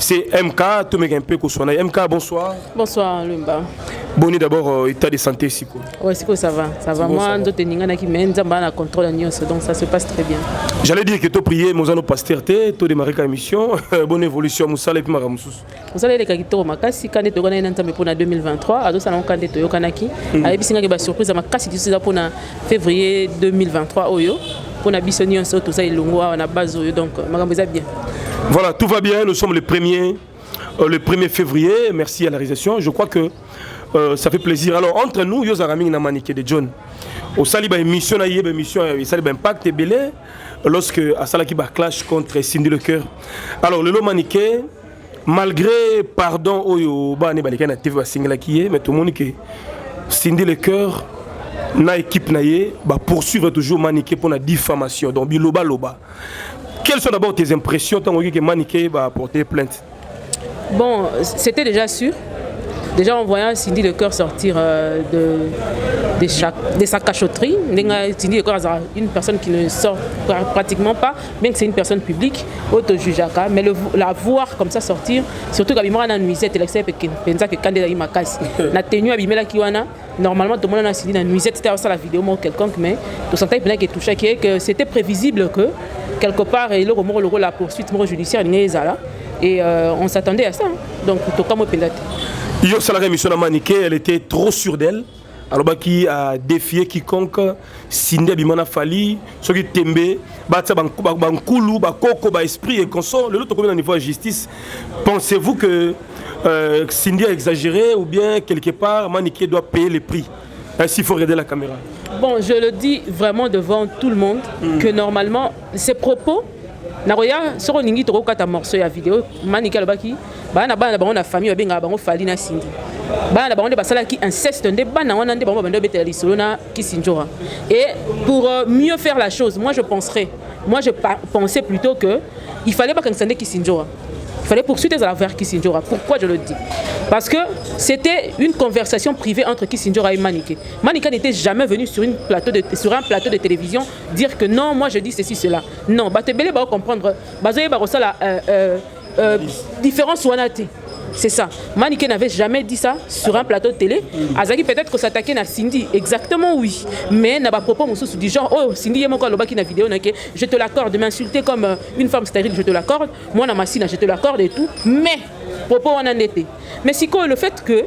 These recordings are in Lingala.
C'est MK, MK, bonsoir. Bonsoir, Lumba. Bon, d'abord, état de santé ici. Oui, ça va. Ça va. Moi, je suis contrôle donc ça se passe très bien. J'allais dire que tu prié, nous allons pasteur, tu démarrer la mission. Bonne évolution, Moussala et puis Maramoussous. Vous allez les Kakito, Makasi, quand tu es pour 2023, à 200 ans, quand tu es au Kanaki, avec une surprise à Makasi, tu sais, pour février 2023, pour la Bissonion, tout ça, il on a base, donc, Maramoussa bien. Voilà, tout va bien, nous sommes le 1er février, merci à la réalisation. Je crois que ça fait plaisir. Alors, entre nous, il y a un maniqué de John. Au Saliba, émission, il Saliba Impact et Belé, lorsque Asalaki clash contre Cindy Le Coeur. Alors, le lot maniqué, malgré, pardon, mais tout le monde qui Cindy Le Coeur, na équipe naïe, poursuivre toujours maniqué pour la diffamation. Donc, biloba loba. Quelles sont d'abord tes impressions tant que maniqué va porter plainte? Bon, c'était déjà sûr. Déjà en voyant Cindy Le Coeur sortir de sa cachotterie, Cindy Le Coeur est une personne qui ne sort pratiquement pas, bien que c'est une personne publique, auto-jugeaka, mais la voir comme ça sortir, surtout quand il y a une nuisette, il a que candidat il m'a cassé. La tenue abîmée là qui normalement tout le monde a Cindy la nuisette, c'était ça la vidéo moi quelconque, mais tout ça il qui touché que c'était prévisible que quelque part et la poursuite judiciaire et on s'attendait à ça. Donc tout comme Yo Salari mission maniqué, elle était trop sûre d'elle. Alors qui a défié quiconque Cindy Abimana Fali, ceux qui tembe, bankulu, bakoko, ba esprit et consort. Le autre niveau de justice. Pensez-vous que Cindy a exagéré ou bien quelque part maniqué doit payer les prix? Ainsi il faut regarder la caméra. Bon, je le dis vraiment devant tout le monde que normalement ces propos Naroya sur un ningi toko kata morceau ya vidéo maniqué albaki bana na famille benga bango fali na Cindy bana bango de basala qui inceste nde bana wana nde bango bando betela lisolo na Kisinjora. Et pour mieux faire la chose, moi je pensais plutôt que il fallait pas qu'un Kisinjora. Il fallait poursuivre vers Kisinjora. Pourquoi je le dis? Parce que c'était une conversation privée entre Kisinjora et Maniké. Maniké n'était jamais venu sur un plateau de télévision dire que non, moi je dis ceci, cela. Non, Batebele va comprendre. Bazoye Barossa la différence Wanate. C'est ça. Maniké n'avait jamais dit ça sur un plateau de télé. Azaki peut-être que s'attaquer à Cindy. Exactement oui. Mais n'a pas propos du genre oh Cindy est mon corps qui na vidéo je te l'accorde de m'insulter comme une femme stérile, je te l'accorde. Moi na machine je te l'accorde et tout. Mais propos on en était. Mais si le fait que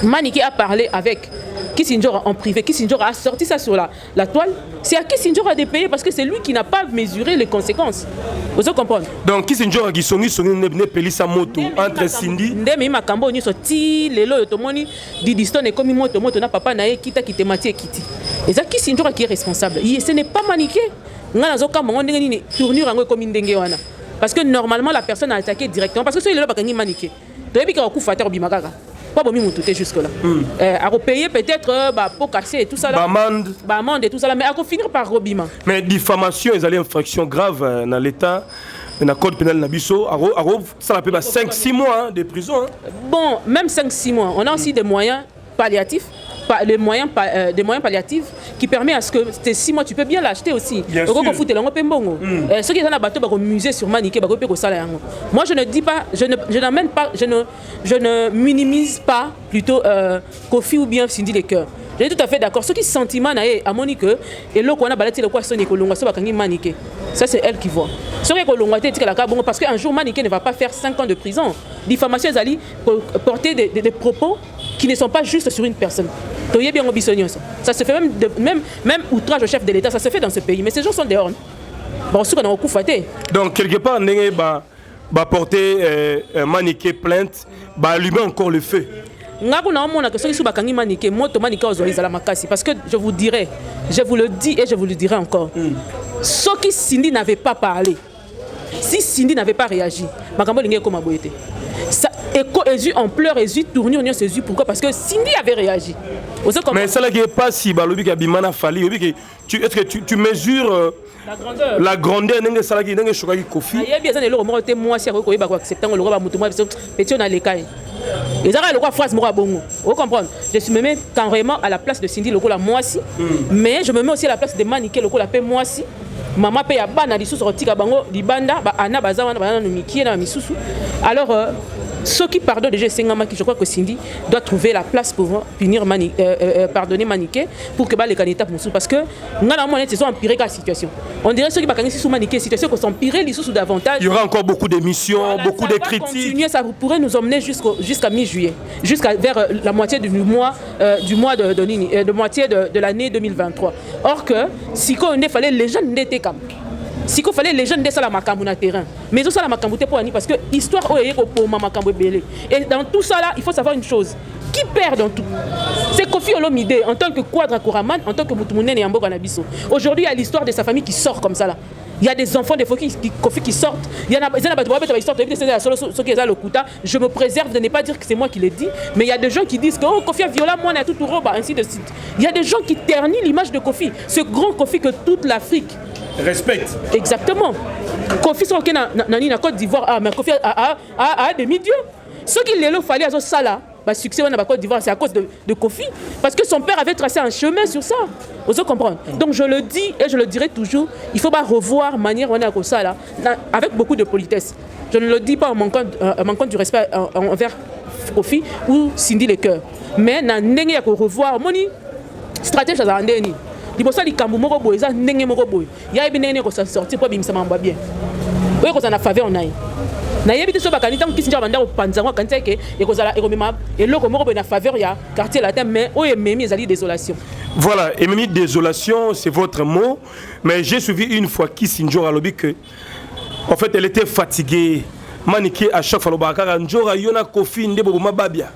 Maniké a parlé avec Kisinjora en privé, Kisinjora a sorti ça sur la toile, c'est à Kisinjora de payer parce que c'est lui qui n'a pas mesuré les conséquences. Vous comprenez? Donc Kisinjora qui songi ne peli sa moto entre Cindy. Ndeme makambo ni sorti lelo tomoni Didiston et comme moto na papa na kita ki temati kiti. Et ça Kisinjora qui est responsable. Ce n'est pas Maniké. Nga nazoka mongo ndenge ni tournure ngo comme ndenge wana. Parce que normalement la personne a attaqué directement parce que c'est lelo bakangi Maniké. Toyebi ka ku fater bimakaka. Pas bon tout jusque-là. À repayer peut-être pour casser et tout ça là. Bamande et tout ça là, mais à finir par Robima. Mais diffamation, ils allaient infraction grave dans l'État, dans le code pénal Nabiso, ça l'appelle 5-6 mois de prison. Bon, même 5-6 mois. On a aussi des moyens palliatifs. Des moyens palliatifs qui permettent à ce que ces 6 mois tu peux bien l'acheter aussi. Ceux qui sont dans le bateau musée sur Maniké, moi je ne dis pas, je ne minimise pas plutôt Kofi ou bien Cindy Le Coeur. Je suis tout à fait d'accord. Ce qui est sentiment à Monique et l'eau qu'on a balayé le quoi sonné que l'on va Maniké. Ça c'est elle qui voit. Ce qui est parce qu'un jour Maniké ne va pas faire 5 ans de prison. Diffamation Zali pour porter des propos qui ne sont pas justes sur une personne. Ça se fait même outrage au chef de l'État, ça se fait dans ce pays. Mais ces gens sont dehors. Bon, donc quelque part, on va porter Maniké plainte, allumer encore le feu. Parce que je vous dirais, je vous le dis et je vous le dirai encore. Ceux qui Cindy n'avait pas parlé, si Cindy n'avait pas réagi, en pleurs et tournure, pourquoi? Parce que Cindy avait réagi. Mais ça n'est pas si est-ce que tu mesures la grandeur de ce Kofi? Vous comprenez? Je suis me mets carrément à la place de Cindy Lokola Moisi, mais je me mets aussi à la place de Maniké Lokola Moisi. Maman paye à bana lisusu rotika bango libanda ba ana bazawana bana no mikie na misusu. Alors ceux qui pardonnent déjà Sengamaki, je crois que Cindy doit trouver la place pour punir pardonner Maniké pour que les candidats pour parce que nous avons empiré la situation. On dirait ceux qui bakangisi sous Maniké situation que s'empirer les sous davantage. Il y aura encore beaucoup d'émissions, voilà, beaucoup de critiques. Continuer, ça pourrait nous emmener jusqu'à mi-juillet, jusqu'à vers la moitié du mois de moitié de l'année 2023. Or que si on fallait les jeunes n'étaient comme si il fallait les jeunes de ça la makambu na terrain mais aussi la makambu te pour parce que histoire pour makambu belé et dans tout ça là il faut savoir une chose qui perd dans tout c'est Kofi Olomide en tant que Quadra Koraman en tant que Mutumunene Yambo Kanabiso aujourd'hui il y a l'histoire de sa famille qui sort comme ça là. Il y a des enfants de Kofi qui sortent. Il y en a qui sortent. Je me préserve de ne pas dire que c'est moi qui l'ai dit, mais il y a des gens qui disent que oh, Kofi a violé moi, on a tout roba, ainsi de suite. Il y a des gens qui ternissent l'image de Kofi, ce grand Kofi que toute l'Afrique respecte. Exactement. Kofi sont en Côte d'Ivoire, mais Kofi a demi-dieu. Ce qu'il leur fallait à ce ça là. Le succès en Côte d'Ivoire, c'est à cause de Kofi. Parce que son père avait tracé un chemin sur ça. Vous comprenez? Donc je le dis et je le dirai toujours, il faut pas revoir manière on est à ça là, avec beaucoup de politesse. Je ne le dis pas en manquant du respect envers Kofi ou Cindy Lecoeur. Mais il faut revoir moni stratégie à Andeni. Il faut ça les kambu moko boy, ça ndenge moko boy. Ya ebi ndenge ko sortir pour bimisa mamba bien. Oui ko ça na faveur on aille. Na yebi so bakani tant kisinja banda opanzango kanisa ke ekozala ekomema eloko moko be na faveur ya quartier latin mais o ememi ezali désolation. Voilà, ememi désolation, c'est votre mot, mais j'ai suivi une fois Kisinjo alobi que en fait elle était fatiguée. Maniké à chaque fois le bakara njora yona Kofi ndebo mababia.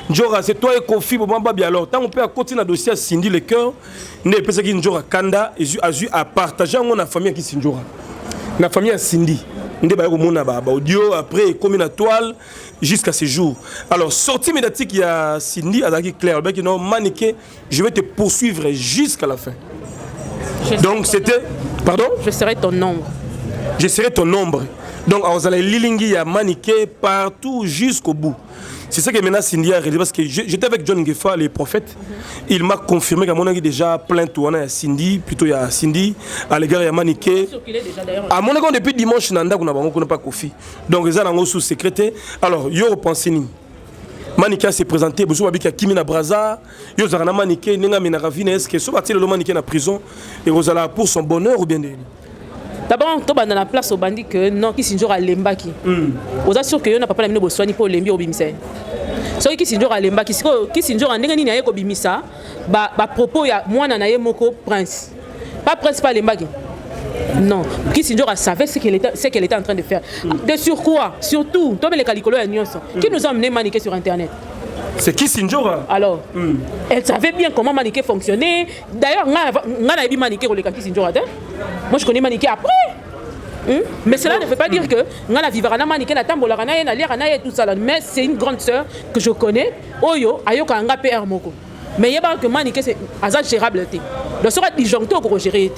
Njora c'est toi et Kofi mababia alors tant on peut continuer à dossier Cindy Lecoeur ne peut qui njora kanda et a partager mon famille Kisinjora. La famille à Cindy. Audio après comme une toile jusqu'à ce jour. Alors sortie médiatique il y a Cindy Azaki clair ben non Maniké je vais te poursuivre jusqu'à la fin. Donc c'était pardon? Je serai ton ombre. Je serai ton ombre. Donc vous allez lilingi ya Maniké partout jusqu'au bout. C'est ça que maintenant Cindy a réalisé parce que j'étais avec John Ngefa, les prophètes. Il m'a confirmé qu'à mon avis déjà plein tout. On a Cindy, plutôt il y a Cindy, à l'égard il y a Maniké. À mon avis depuis dimanche nanda qu'on n'a pas Kofi. Donc ils ont sous secrétaire. Alors yo pensez ni. Maniké s'est présenté, vous savez qu'il y a Kimina Braza, yo zana Maniké, nenga mina ravine est-ce que soit le Maniké na prison et vous allez pour son bonheur ou bien de d'abord, tu vas dans la place au bandit que non, qui s'injure à l'embaki. Vous assure que n'a pas la mine de soigner pour l'embi au bimse. Celui qui s'injure à l'embaki, qui s'injure à n'engagner n'aille au bimisa, bah propos ya moi n'anaye moko prince. Pas prince pas l'embaki. Non, qui s'injure à savait ce qu'elle était en train de faire. De sur quoi? Surtout, toi les calicolo et Nyonso, qui nous a amené Maniké sur internet. C'est qui Sinjora? Alors, elle savait bien comment Maniké fonctionnait. D'ailleurs, on a vu Maniké pour les qui Sinjora. Moi, je connais Maniké après. Mais cela ne veut pas dire que on a vivre Maniké, tout ça. Mais c'est une grande sœur que je connais. Oyo, Ayoka Anga PR Moko. Mais il y a que Maniké, c'est Azad gérable. Le sera disjoncté pour gérer.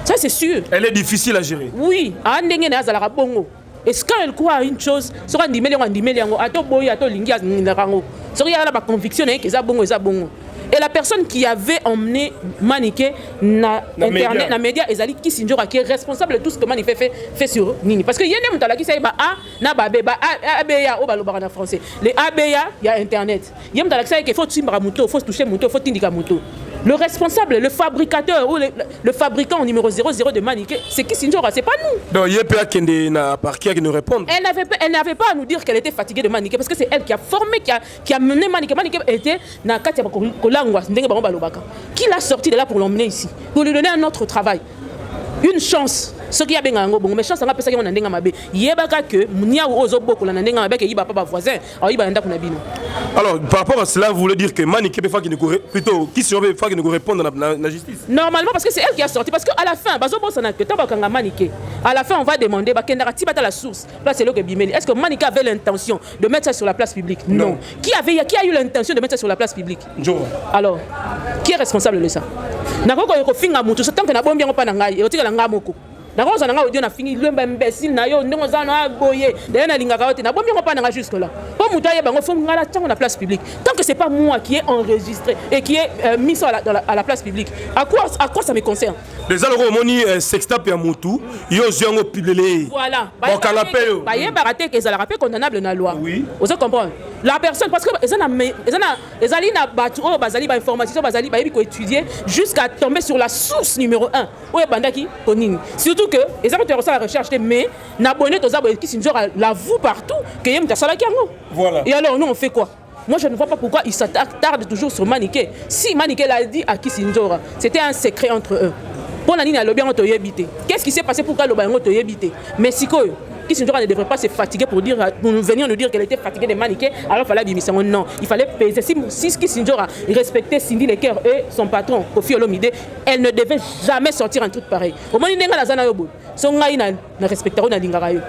Ça, c'est sûr. Elle est difficile à gérer. Oui, à Ndenge Azala Bongo. Est-ce qu'elle croit à une chose? Sera un million, à to boy, à to lingi, à Nindarango. Sera la conviction que ça bongo, ça bongo. Et la personne qui avait emmené Maniké na internet, na média, Ezali Kisinjora, qui est responsable de tout ce que Maniké fait sur Nini. Parce que y a des gens qui savent na babé, ABA, au balobara français. Les ABA, il y a internet. Il y a des gens qui savent qu'il faut toucher moto, faut toucher moto, faut tindika moto. Le responsable, le fabricateur ou le fabricant numéro 00 de Maniké, c'est Kisinjora, c'est pas nous. Donc il y a pas qui n'a parquet qui nous répond. Elle n'avait pas à nous dire qu'elle était fatiguée de Maniké parce que c'est elle qui a formé, qui a mené Maniké. Maniké était na Katia Kolangwa, qui l'a sorti de là pour l'emmener ici, pour lui donner un autre travail. Une chance. Ce qui a bien un bon, mais chance, on a pensé qu'on a un dingamabe. Yébaka que Mounia ou Ozobo, qu'on a un dingamabe qui va pas voisin, alors il va enda kunabino. Alors, par rapport à cela, vous voulez dire que Maniké peut plutôt qui se fait qui nous répondre à la justice? Normalement, parce que c'est elle qui a sorti. Parce qu'à la fin, Bazobo Sana, que Tabakanga Maniké, à la fin, on va demander, Bakendara Tibata la source. Là, c'est là que Bimeli. Est-ce que Maniké avait l'intention de mettre ça sur la place publique? Non. Qui a eu l'intention de mettre ça sur la place publique? Alors, qui est responsable de ça? Nakoko yoko finga mutu, tant que na bombi yango pa na ngai, yotika na ngamoko. Nakoko za nga audio na fingi lwemba imbécile na yo ndongo za na boye. D'ailleurs na linga kaote na bombi yango pa na ngai jusque là. Pour mutu aye bango fo ngala tango na place publique. Tant que c'est pas moi qui est enregistré et qui est mis à la place publique. À quoi ça me concerne? Les alors moni sextape ya mutu yo zongo publié. Voilà. Bon canapé yo. Ba yeba raté que ça la rappel condamnable na loi. Oui. Vous comprenez? La personne parce que ezali na batu o bazali ba information bazali ba yebi ko étudier jusqu'à tomber sur la source numéro 1. Oye bandaki konini. Surtout que ezali to la recherche mais na bonnet to za qui sinjor l'avoue partout que yem ta sala kiango. Voilà. Et alors nous on fait quoi? Moi, je ne vois pas pourquoi ils s'attardent toujours sur Maniké. Si Maniké l'a dit à Kissinjora, c'était un secret entre eux. Pour la ligne à l'objet, on habité. Qu'est-ce qui s'est passé pour qu'elle ait habité? Mais si Kissinjora ne devrait pas se fatiguer pour venir nous dire qu'elle était fatiguée de Maniké, alors il fallait bimisser. Non, il fallait peser. Si Kissinjora respectait Cindy Lecker et son patron, Kofi Olomide, elle ne devait jamais sortir un truc pareil. Au moins, il n'y a pas de chose. Son gars, il ne respectera pas Lingarayo.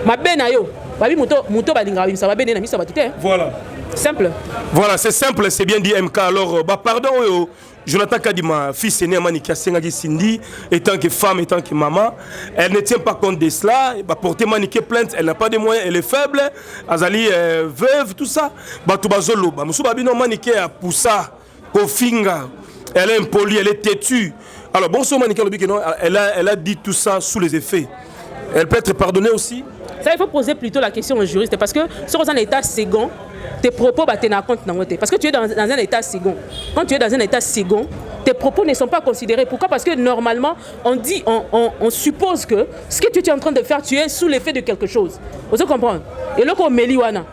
Ma benayo, babi muto balingarayo, ça va bien, ça va tout. Voilà. Simple. Voilà, c'est simple, c'est bien dit MK. Alors, pardon, Jonathan Kadima, fils aîné Manikia Sengagi Cindy, étant que femme, étant que maman, elle ne tient pas compte de cela. Elle va porter Maniké plainte, elle n'a pas de moyens, elle est faible. Azali veuve, tout ça. Batubazolo, Moussoubabino Maniké a poussa, Kofinga, elle est impolie, elle est têtue. Alors, bon, Maniké, elle a dit tout ça sous les effets. Elle peut être pardonnée aussi? Ça, il faut poser plutôt la question aux juristes parce que sur un état second, tes propos tenir compte parce que tu es dans un état second. Quand tu es dans un état second, tes propos ne sont pas considérés. Pourquoi? Parce que normalement, on suppose que ce que tu es en train de faire, tu es sous l'effet de quelque chose. Vous comprenez? Et là, comme Meliwana,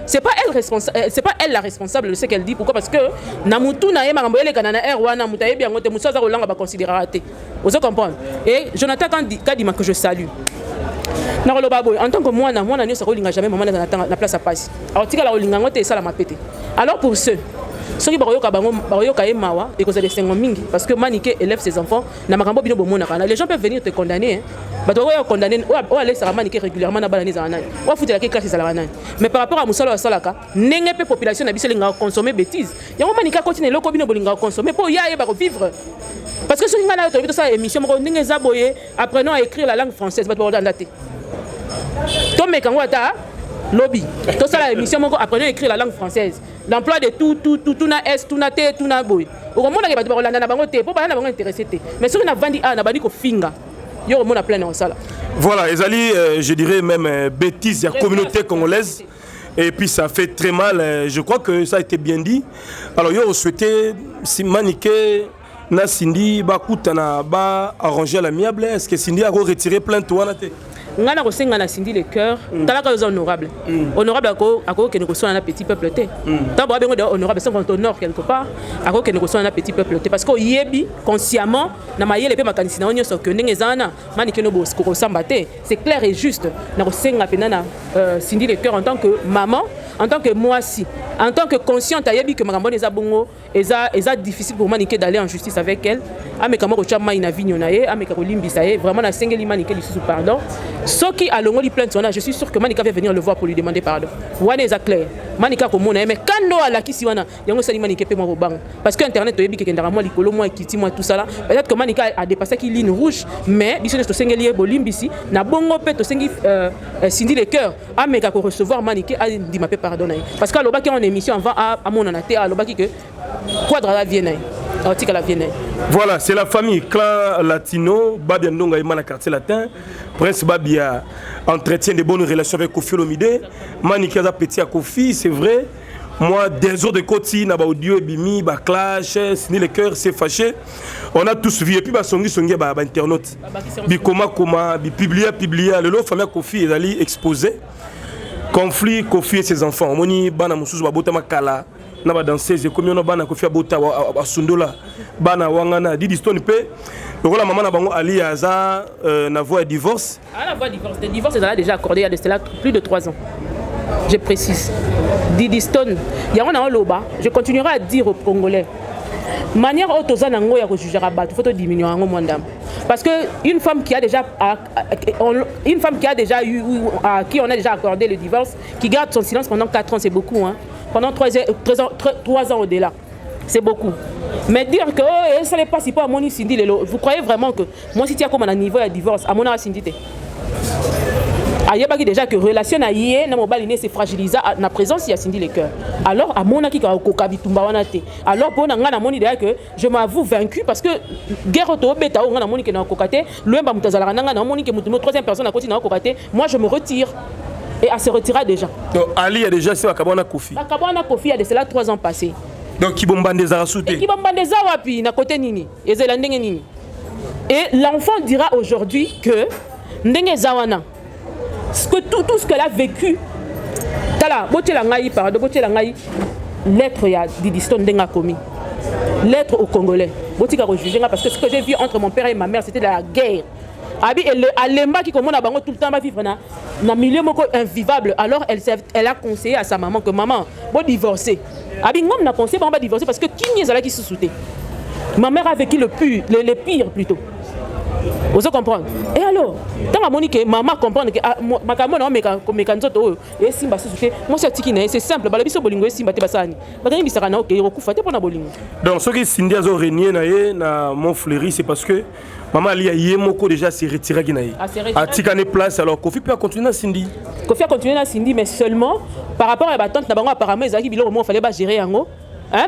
c'est pas elle la responsable de ce qu'elle dit. Pourquoi? Parce que vous comprenez? Et Jonathan Kadima que je salue. En tant que moi, je ne sais jamais maman la place à passe. Alors, tu as ça la mapete. Alors pour ceux qui parce que Maniké élève ses enfants, les gens peuvent venir te condamner. Régulièrement mais par rapport à Moussala Salaka, la population a consommé bêtises. Il y a Manika continue à consommer pour y vivre. Parce que ce qui est émission, apprenons à écrire la langue française. Tom Kangwata, lobby. Tout ça, la émission, apprenons à écrire la langue française. L'emploi de tout na S, tout na T, tout na boy. Au moment où on a été intéressé. Mais si on a vendu à Nabani Finga, il y a un plein en salle. Voilà, Ezali, je dirais même bêtise, il y a communauté congolaise. Et puis ça fait très mal. Je crois que ça a été bien dit. Alors, il y a souhaité, si Maniké, na Cindy, Bakutana, arranger à l'amiable. Est-ce que Cindy a retiré plainte ou ngana ko senga na Cindy Lecker talaka yo honorable honorable ako ke ne ko so na petit peuple té tabo bengo de honorable sans qu'on honore quelque part ako ke ne ko so na petit peuple té parce que yebi consciemment na mayele pe makanisi na onyo so que ngezana mani ke no bo ko samba té c'est clair et juste na ko senga penana Cindy Lecker en tant que maman en tant que moi si en tant que consciente yebi que makambo eza bongo eza difficile pour Maniké d'aller en justice avec elle amekamo ko chama ina vinyo na ye ameka ko limbisa ye vraiment na sengeli Maniké lisusu pardon. Ce qui a l'ongoli plainte, je suis sûr que Manika va venir le voir pour lui demander pardon. Wane est clair. Manika comme on mais quand on a la qui siwana, yango sali Manika pe mo bang. Parce que internet to yebi ke ndara mo likolo mo ekiti mo tout ça là. Peut-être que Manika a dépassé qui ligne rouge, mais biso to sengeli bolimbisi na bongo pe to sengi Cindy Lecker ameka ko recevoir Manika a dit ma pe pardon. Parce que lobaki en émission avant à mon anaté à lobaki que quadra la vienne. Voilà, c'est la famille clan latino, Babia Ndonga Imana quartier latin, Prince Babia entretient de bonnes relations avec Kofi Olomide, Manikaza petit à Kofi, c'est vrai. Moi, des autres de côté, Naba Audio et Bimi, Clash, Cindy Lecker, c'est fâché. On a tous vu, et puis Songi, internaute. Bikoma, publié, le lot famille Kofi est allé exposer. Conflit Kofi et ses enfants. Moni, Bana Moussous, Babota Makala. Naba danseuse comme on bana Kofi abota a sundola bana wangana di distone pe la maman na bango ali aza na voie divorce. La voie divorce, le divorce est déjà accordé il y a de cela plus de 3 ans. Je précise. Didi Stone, yango loba, je continuerai à dire aux Congolais manière autoza nango ya ko juger à battre, faut to diminuer ngo mwandam. Parce que une femme qui a déjà eu à qui on a déjà accordé le divorce, qui garde son silence pendant 4 ans, c'est beaucoup hein. Pendant 3 ans au-delà. C'est beaucoup. Mais dire que ça n'est pas si pas à mon Cindy, vous croyez vraiment que moi si tu as comme un niveau de divorce, à mon âge Cindy ayebaki déjà que relation na yé na mobali né c'est fragilisé na présence ya Cindy le cœur. Alors à mon aki ka kokabitumba wana te. Alors pour nga na moni déjà que je m'avoue vaincu parce que guerre to beta nga na moni que na kokate loemba mutazala nga na moni que mutumo troisième personne à côté na kokate moi je me retire. Et elle se retira déjà. Donc Ali a déjà c'est Kabana Kofi. Kabana Kofi a de cela 3 ans passés. Donc Kibombandeza a sauté. Kibombandeza wapi na côté nini. Ezela ndenge nini. Et l'enfant dira aujourd'hui que ndenge zawana tout ce qu'elle a vécu tala botela ngai pardon botela ngai lettre ya Didiston ndenga commis. Lettre aux Congolais. Botika rejuger parce que ce que j'ai vu entre mon père et ma mère c'était la guerre. Abi Alemba qui commence à bango tout le temps va vivre na milieu moko invivable. Alors elle a conseillé à sa maman que maman bon divorcer. Abi ngom na conseillé ba divorcer parce que qui ezala qui sous-souté. Ma mère a vécu le pire plutôt. Vous comprenez? Et alors, tant que Monique maman comprend que ma caméra mécanzoto et simba sous-souté. Moi c'est simple. Balabiso bolingo et simba te basani. Bagani bisaka na ok recoufate pour na bolingo. Donc ce qui Cindy a régné na Montfleury c'est parce que maman Ali a yemoko déjà s'est retiré Guinaï. A tikane place alors Kofi peut continuer à Cindy. Kofi a continué à Cindy mais seulement par rapport à la tante na bango apparemment ils a bilo moment fallait ba gérer yango. Hein,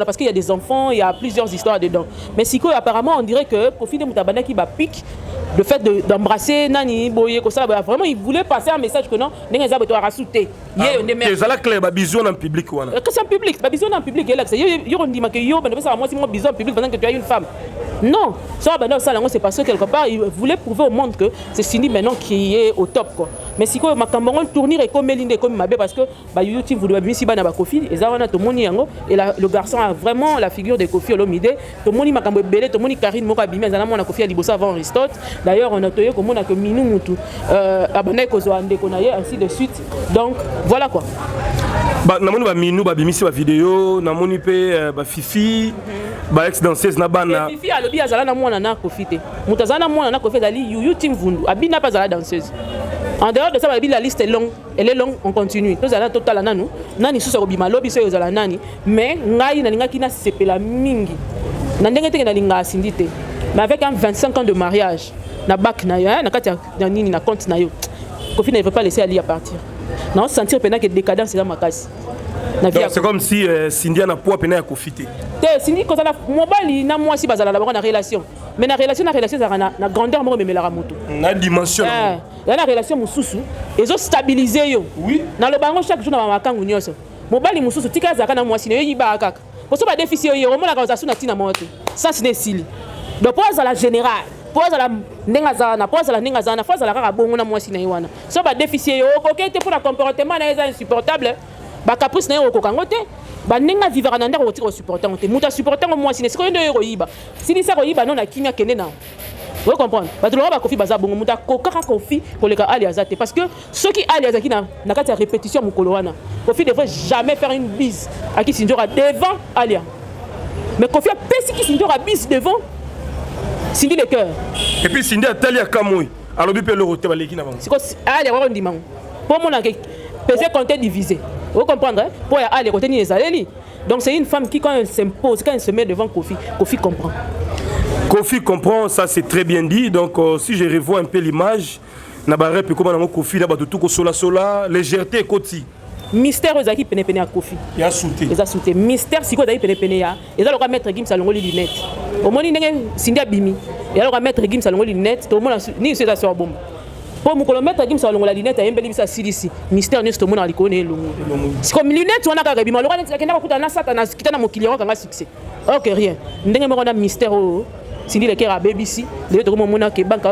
parce qu'il y a des enfants, il y a plusieurs histoires dedans. Mais si apparemment on dirait que Kofi de Moutabana qui pique le fait d'embrasser Nani Boye comme ça vraiment il voulait passer un message que non n'est pas besoin rajouter. C'est la clé ba bisou en public ou que c'est en public, ba bisou en public là c'est yo on dit que yo ben ça moi c'est moi bisou en public pendant que tu as une femme. Non, ça c'est parce que quelque part il voulait prouver au monde que c'est Cindy maintenant qui est au top quoi. Mais si ma Cameroun tournir et comme Melinde comme Mabé parce que ba YouTube voulait bien si bana ba Kofi et ça on a tout moni yango et le garçon a vraiment la figure de Kofi Olomide. Tout moni makambo belé tout moni Karine moko abimé zana mona Kofi Alibosa avant Aristote. D'ailleurs on a toyé comme on a que Minou Mutu abonné ko zo ande ko na ainsi de suite. Donc voilà quoi. Ba namoni ba Minou ba bimisi ba vidéo namoni pe ba Fifi ba ex danseuse na bana Fifi alobi azala na mwana na Kofi te. Mutazana mwana na Kofi dali Yuyu Team Vundu abina pas azala danseuse. En dehors de ça, la liste est longue. Elle est longue, on continue. Nous allons total nanu. Nani sous robima lobby so yozala nani. Mais ngai na linga kina sepela mingi. Na ndenge te na linga sindite. Mais avec un 25 ans de mariage, na bac na yo, na kati na nini na compte na yo. Kofi ne veut pas laisser Ali à partir. Non, sentir pena que décadence c'est dans ma casse. C'est comme si Cindy n'a pas pena à Kofi te. Cindy quand la mobali na moi si bazala d'abord na relation. Mais na relation na grandeur mo memela ra moto. Na dimension. La relation mususu ezo stabiliser yo. Oui. Na lo bango chaque jour na makangu nyonso. Mobali mususu tika zaka na mwasi yo yiba kaka. Poso ba déficit yo romona ka zasu na tina moto. Ça c'est sili. Donc pour la général, pour la ndenga zana, pour la ndenga zana, pour la kaka bongo na mwasi na yiwana. So ba déficit yo kokete pour le comportement na eza insupportable. Ba caprice na yo kokangote. Ba ndenga vivre na ndeko ko supporter onte. Muta supporter mwasi ne siko ndo yo yiba. Sili sa ko yiba non na kimia kende na. Vous comprenez? Parce que le Kofi Bazabongo, muta kokaka Kofi pour les cas aliazate parce que ceux qui aliazaki na kati répétition mukolowana. Kofi devrait jamais faire une bise à qui Sindora devant Alia. Mais Kofi a pesé qui Sindora bise devant Cindy le cœur. Et puis Cindy a tali à Kamoui. Alors bi pe le roté baleki na bango. C'est quoi Alia wa ndimang. Pour mon enquête peser compter diviser. Vous comprenez? Pour Alia côté ni ezaleli. Donc c'est une femme qui quand elle s'impose, quand elle se met devant Kofi, Kofi comprend. Kofi comprend, ça c'est très bien dit. Donc si je revois un peu l'image, Nabaré peut comment Kofi là-bas tout sola, légèreté côté. Mystère aux acquis pénépené à Kofi. Il a sauté. Il a sauté. Mystère si quoi d'ailleurs pénépené ya. Et là le mettre Gim salon les lunettes. Au moins il n'est Cindy Bimi. Et là le mettre Gim salon les lunettes. Tout le monde ni c'est ça sur bombe. Pour mon kilomètre Gim salon la lunette a un bel ça ici. Mystère n'est tout le monde à connaît le. C'est comme lunette on a qu'à Bima. Le reste qui n'a pas na satana qui t'a na mon client quand a succès. OK rien. Ndenge mo na mystère Cindy Lecker à BBC, les autres moments que banque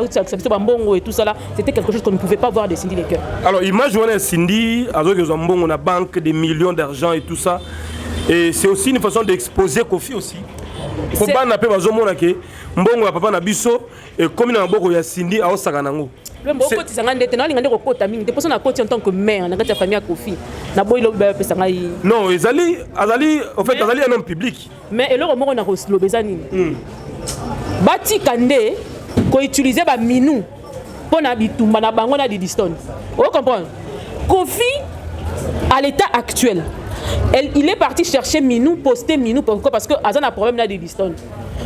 et tout ça là, c'était quelque chose qu'on ne pouvait pas voir de Cindy Lecker. Alors imaginez Cindy avec on a banque des millions d'argent et tout ça, et c'est aussi une façon d'exposer Kofi aussi. Faut pas n'appeler bazomona que mbongo papa na biso et comme na mboko ya Cindy a osakanango. Le mboko tisanga ndete na linga ko kota mingi, de personne na koti en tant que mère na kati ya famille Kofi. Na boilo ba pesanga yi. Non, ezali en fait ezali un homme public. Mais et le moko na lobeza nini? Bati Kande ko utiliser ba minou pour na bitumba na bango na Didiston. Vous comprenez? Kofi à l'état actuel, il est parti chercher minou, poster minou pourquoi? Parce que Azan a problème na Didiston.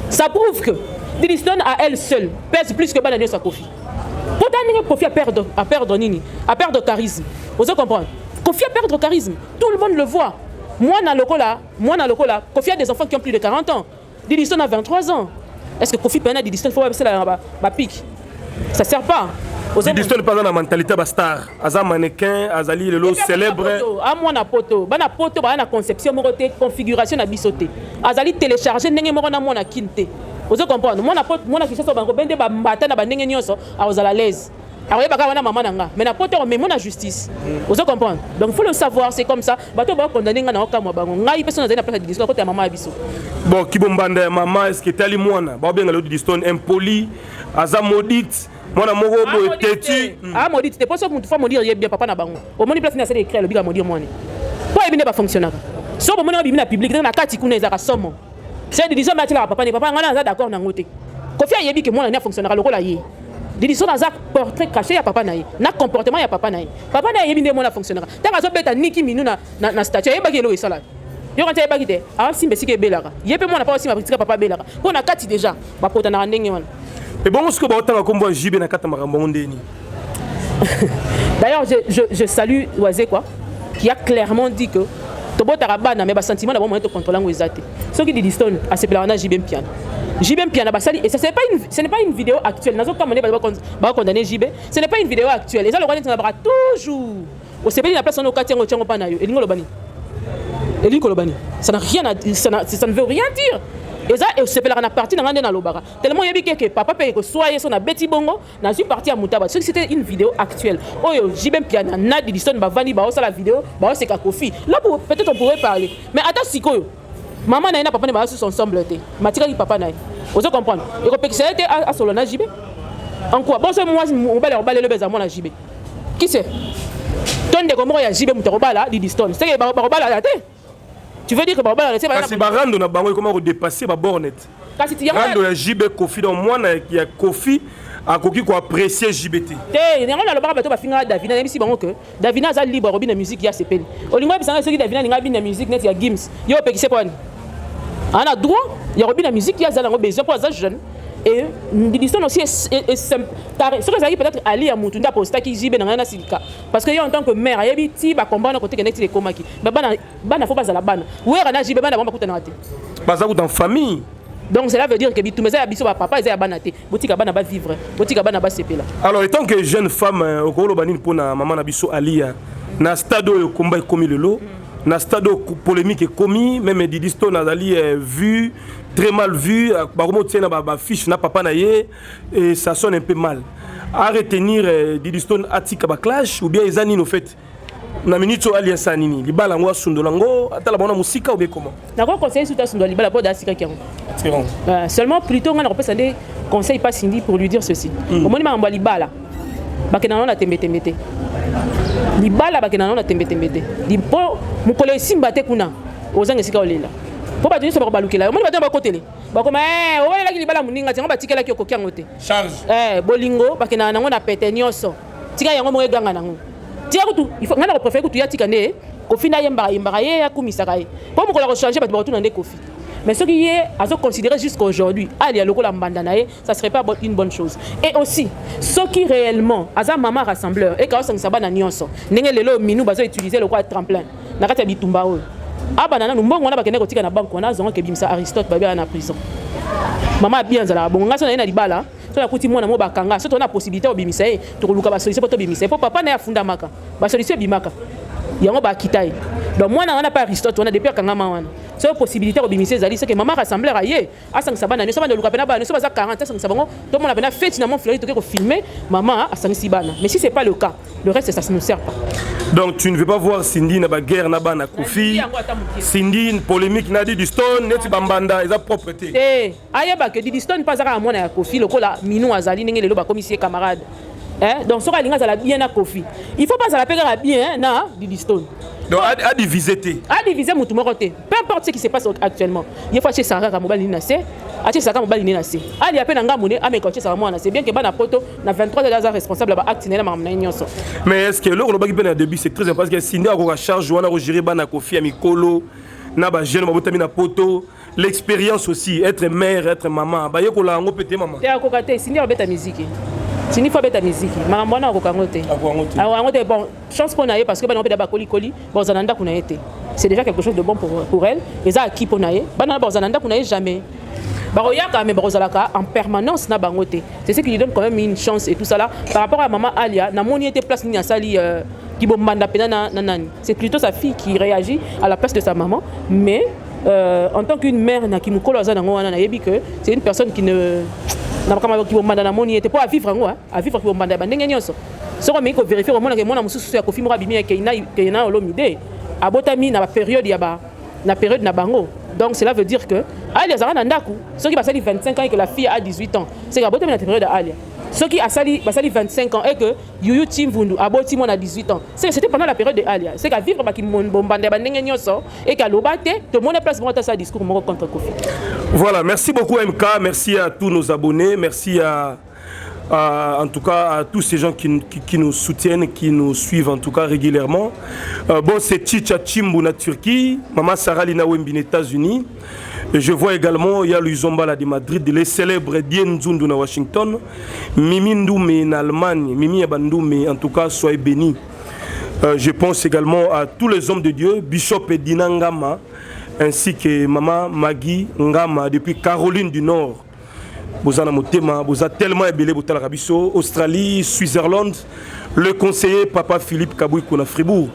Ça prouve que Didiston à elle seule pèse plus que Bananios à Kofi. Pourtant, Kofi a perdre nini, a perdre charisme. Vous comprenez? Kofi a perdre charisme. Tout le monde le voit. Moi, dans le Lokola, Kofi a des enfants qui ont plus de 40 ans. Didi Stone a 23 ans. Est-ce que Kofi Pena Didi Stone faut passer la pique? Ça sert pas. Didi Stone pas dans la mentalité de star. Aza mannequin, azali le célèbre. À moi na poto, na conception moroté, configuration na bisoté. Azali télécharger ndenge moko na mona kinte. Vous comprenez? Moi na kisaso bango bende ba mbata na bandenge nyonso a ozala l'aise. Alors, il y a maman nanga, mais na poto mais la justice. Vous comprenez? Donc il faut le savoir, c'est comme ça. Bato ba condamner nga na okama bango. Ngai personne na place de discours côté maman abiso. Bon, Kibombanda maman est-ce que tali mwana? Ba bien le Didiston impoli, aza maudite. Mwana moko bo teti. Ah maudite, c'est pas ça que tu faut dire bien papa na bango. Au moins place na c'est écrit le biga maudire mwana. Pour ebine ba fonctionnaire. So bo mona bimina public na kati kuna ezaka somo. C'est Didiston match la papa ne papa ngana za d'accord na ngote. Kofi ayebi que mwana na fonctionnaire lokola ye. Didiston a un portrait caché à papa naïe, na comportement ya papa naïe. Papa naïe est bien mon fonctionnaire. Tant que beta niki minu na statue, yeba kelo esala. Yo quand yeba kite, ah si mbesi ke belara. Yebe mon pas aussi ma petite papa belara. Pour na kati déjà, ba pota na ndenge wana. Et bon ce que ba otanga kombo jibe na kata makambo ndeni. D'ailleurs je salue Oisé quoi, qui a clairement dit que tobota bana mais ba sentiment d'abord moyen de contrôler ngwezate. Ce qui Didiston a se plana JB piano. JB Piana Basali, et ce n'est pas une vidéo actuelle. Nous avons condamné JB. Ce n'est pas une vidéo actuelle. Et ça, le Rwanda n'a toujours. Au CBD, la place en occasion au Tchango Panayo. Et Lingolobani. Ça n'a rien à dire. Ça ne veut rien dire. Et ça, c'est la partie dans l'Obara. Tellement il y a que papa paye que soit son Betty Bongo, n'a pas parti à Moutaba. C'était une vidéo actuelle. Oh, JB Piana, Nad Didiston, Bavani, Baosa la vidéo, Baosa Kakofi. Là, peut-être on pourrait parler. Mais attends, Siko. Maman n'a papa n'est sur ensemble. Matika qui papa n'a. Vous comprenez? Et que ça a été à Solona JB. En quoi? Bon, c'est moi, on va le baiser à moi la JB. Qui c'est? Ton de comment il y a JB Moutarobala, Didiston. C'est que Barobala la tête. Tu veux dire que Barobala c'est pas. C'est Barando na bango comment redépasser ba bornette. Rando ya JB Kofi dans moi il y a Kofi a koki ko apprécier JBT. Eh, on a le bar bateau ba finga Davina même si bango que Davina za libre robin de musique ya CPL. Olingo bisanga ceux qui Davina linga bin de musique net ya Gims. Yo pe qui c'est quoi? On a droit, il y a la musique, il y a des besoins pour les jeunes. Et Didiston aussi est simple. Ce que ça peut-être aller à Moutunda pour ça qui jibe dans un syndicat. Parce que en tant que mère, il y a des petits combat côté que les comaki. Bana faut pas à la banne. Où est la jibe bana bomba kutana raté. Parce que dans famille. Donc cela veut dire que tout mais ça biso papa ils a banaté. Botika bana ba vivre. Botika bana ba CP là. Alors étant que jeune femme au Kolo Banine pour na maman na biso Alia na stade au combat commis le lot. Na stade polémique est commis, même Didiston a vu, très mal vu, baromo tient na fiche na papa naie et ça sonne un peu mal. À retenir Didiston atika ba clash ou bien les années au fait. Na minute ali sanini, li bala ngwa sundolango, atala bona musika ou bien comment? Na quoi conseil sur ta sundola li bala poda sika kiango. C'est bon. Seulement plutôt on a représenté conseil pas Cindy pour lui dire ceci. Au moment ma li bala. Bakena na tembe tembete. Libala bakena na tembe tembete. Lipo mukolo simba te kuna. Ozanga sika olela. Po ba tuni so ba balukela. Omoni ba ba kotele. Ba koma olela ki libala muninga tinga ba tikela ki okokiango te. Charge. Bolingo bakena nango na pete nyoso. Tika yango mo eganga nango. Tika kutu il faut ngana préférer kutu ya tika ne. Kofi na yemba ye ya kumisaka ye. Po mukolo ko changer ba tu na nde Kofi. Mais ce qui est à se considérer jusqu'à aujourd'hui, aller à l'Okola Mbandanae, ça ne serait pas une bonne chose. Et aussi, ceux qui réellement, à sa maman rassembleur, et quand on s'en va dans Nyonso, n'engagez le minou, baso utiliser le quoi tremplin, n'a qu'à bitumba. Ah, banana, nous m'ont pas qu'à négocier dans la banque, on a zon que bimsa Aristote, babi en prison. Maman a bien zala, bon, on a son aîné libala, sur la couti moi na mo bakanga, surtout on a possibilité au bimisa, tu reluka solution pour bimisa, pour papa n'a funda maka, ba solution bimaka. Yango ba kitai. Donc moi on n'a pas Aristote, on a depuis kanga mawana. C'est une possibilité de bimisa zali, c'est que maman rassembleur aye, à 5 sabana, ne sommes de luka pena ba, ne sommes à 40, 5 sabango, tout le monde a bien fait finalement fleurir tout que filmer maman à 5 sibana. Mais si c'est pas le cas, le reste ça ne nous sert pas. Donc tu ne veux pas voir Cindy na ba guerre na ba na Kofi. Cindy une polémique na Didiston, net bambanda, ils a propreté. Eh, aye ba que Didiston pas à moi na Kofi, le kola minou azali ngé le ba commissaire camarade. Hein? Donc sur la ligne à bien à Kofi. Il faut pas à la paix à bien na Didiston. Donc à diviser à diviser mon côté. Peu importe ce qui se passe actuellement. Il faut chez Sarah mobile ninassé, à chez Sarah mobile ninassé. À l'y a peine un gamoune à mes coachs Sarah c'est bien que bana poto na 23 de responsable à acte na mamna nyonso. Mais est-ce que le bagi ben début c'est très important parce que Cindy a ko charge wana ko gérer bana Kofi à mikolo na ba jeune mabota mina poto l'expérience aussi être mère être maman ba yeko la ngo pété maman. Té ko katé Cindy a beta musique. Cindy faut beta musique. Maman na ko kangote. Kangote bon, chance pour naie parce que on peut d'abord coli bon zananda kuna été. C'est déjà quelque chose de bon pour elle. Et ça qui pour naie. Bana bon zananda kuna jamais. Baroyaka mais Brozalaka en permanence na bangote. C'est ce qui lui donne quand même une chance et tout ça là. Par rapport à maman Alia, na moni était place ni à sali qui bombanda pena nani. C'est plutôt sa fille qui réagit à la place de sa maman, mais en tant qu'une mère na qui mukolo za nango wana na yebi que c'est une personne qui ne na kama qui bombanda na moni était pas à vivre ngo à vivre qui bombanda ba ndenge nyonso. So ko meko vérifier au mona ke mona mususu ya kofi mo bimi ke ina olomide. Abotami na période ya ba na période na bango. Donc cela veut dire que Alia Zara Nandaku, ceux qui passent 25 ans et que la fille a 18 ans, c'est qu'à la période d'Alia. Ceux qui passent 25 ans et que Yuyu Tim Vundu a beau Timon à 18 ans, c'était pendant la période d'Alia. C'est qu'à vivre qui bombardent et qu'à l'obate, tout le monde est place pour sa discours contre Kofi. Voilà, merci beaucoup MK, merci à tous nos abonnés, merci en tout cas à tous ces gens qui nous soutiennent, qui nous suivent en tout cas régulièrement. Bon, c'est Chicha Chimbu na Turquie, Maman Sarah Lina Wembi aux États-Unis. Je vois également, il y a Luzombala de Madrid, les célèbres Dien Zundu na Washington, Mimi Ndoume en Allemagne, Mimi Abandoume, en tout cas, soyez bénis. Je pense également à tous les hommes de Dieu, Bishop Edina Ngama, ainsi que Maman Maggie Ngama depuis Caroline du Nord. Vous avez tellement ébélé Australie, Switzerland, le conseiller Papa Philippe Kabouy Kona Fribourg.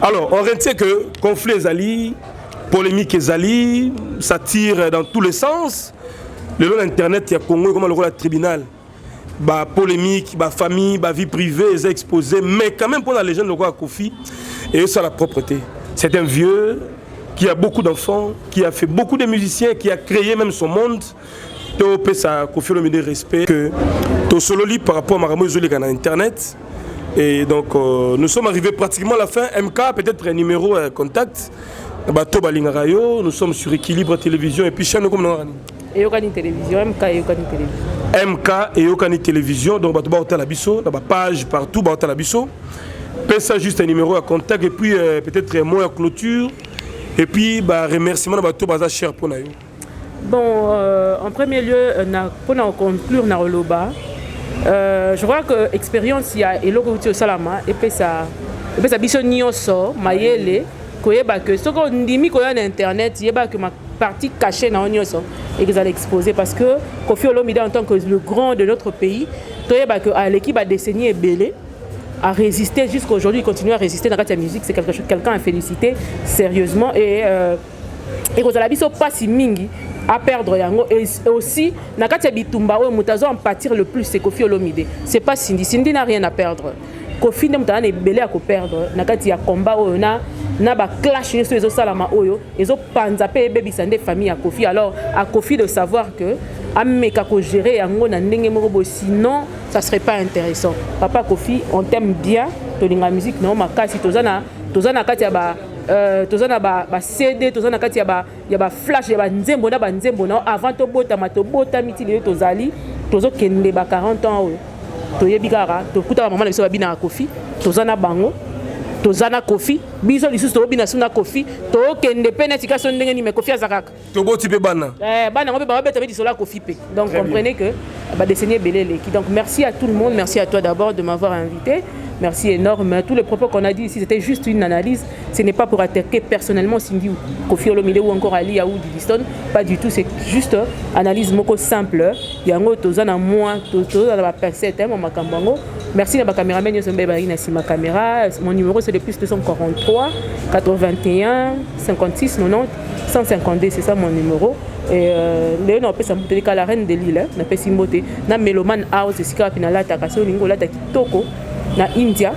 Alors, on retient que conflit Zali, polémique Zali, ça tire dans tous les sens. Le long internet, il y a Congo comme le rôle tribunal. Bah, polémique, bah, famille, bah, vie privée, ils ont exposé. Mais quand même pour la légende, le roi Kofi, et ça la propreté. C'est un vieux qui a beaucoup d'enfants, qui a fait beaucoup de musiciens, qui a créé même son monde. Ça confie le respect que tout solo lit par rapport à Maramo Zolé sur internet. Et donc nous sommes arrivés pratiquement à la fin. MK peut-être un numéro contact. Nous sommes sur Équilibre Télévision et puis chaîne comme nous. Eyokani Télévision, MK Eyokani Télévision. MK Eyokani Télévision, donc bah tu la biso, dans ma page partout bah tu la biso. Passe ça juste un numéro à contact et puis peut-être un mot à clôture et puis bah remerciement bah tout bah cher pour nous. Bon, en premier lieu, pour conclure, je crois que l'expérience il y a eloko salama et puis ça biso nyonso mayele koyeba que ce qu'on ndimi koya na internet yeba que ma partie cachée na nyonso et que ça l'exposer parce que Koffi Olomide en tant que le grand de notre pays toyeba que l'équipe a décennie belé a résisté jusqu'à aujourd'hui, il continue à résister dans la musique, c'est quelqu'un à féliciter sérieusement et que ça la biso pas si mingi à perdre yango et aussi nakati bitumba o mutazo en pâtir le plus c'est Koffi Olomide. C'est pas Cindy n'a rien à perdre. Koffi ndemutana ne belé à ko perdre nakati ya combat o na ba clash sur les salama oyo ezo panza pe baby sande famille à Koffi alors à Koffi de savoir que ameka ko gérer yango na ndenge moko sinon ça serait pas intéressant. Papa Koffi on t'aime bien tolinga musique non makasi tozana kati ya ba tozana ba CD tozana kati ya ba flash ya ba nzembo na avant to bota mitili tozali tozo kende ba 40 ans oyo toyebi kaka tokuta maman na biso babina Koffi tozana bango tozana Koffi biso lisusu to bina suna Koffi to kende pena tika so ndenge ni me Koffi azakaka to boti pe bana bana ngo pe ba beta be disola Koffi pe donc comprenez que ba décennie belele qui donc merci à tout le monde, merci à toi d'abord de m'avoir invité. Merci énorme. Tous les propos qu'on a dit ici, c'était juste une analyse. Ce n'est pas pour attaquer personnellement Cindy ou Koffi Olomide ou encore Ali ou Didiston. Pas du tout. C'est juste une analyse simple. Il y a un autre moi, merci à ma caméraman. Ma caméra. Mon numéro c'est le plus 243 81 56 90 152. C'est ça mon numéro. Et Léon a fait la reine de Lille. On a fait Simboté. Na Meloman House. C'est ce qu'on a fait. La Takaso Lingo la Takitoko. Na India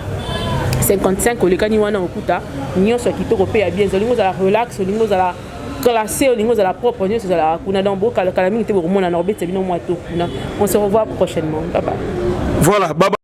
55 olekani wana okuta nyonso kitoko pe ya bien zolingo za la relax zolingo za la classé zolingo za la propre nyonso za la kuna dombo kala mingi te bomona na obete bino mwa to kuna on se revoit prochainement bye bye. Voilà bye bye.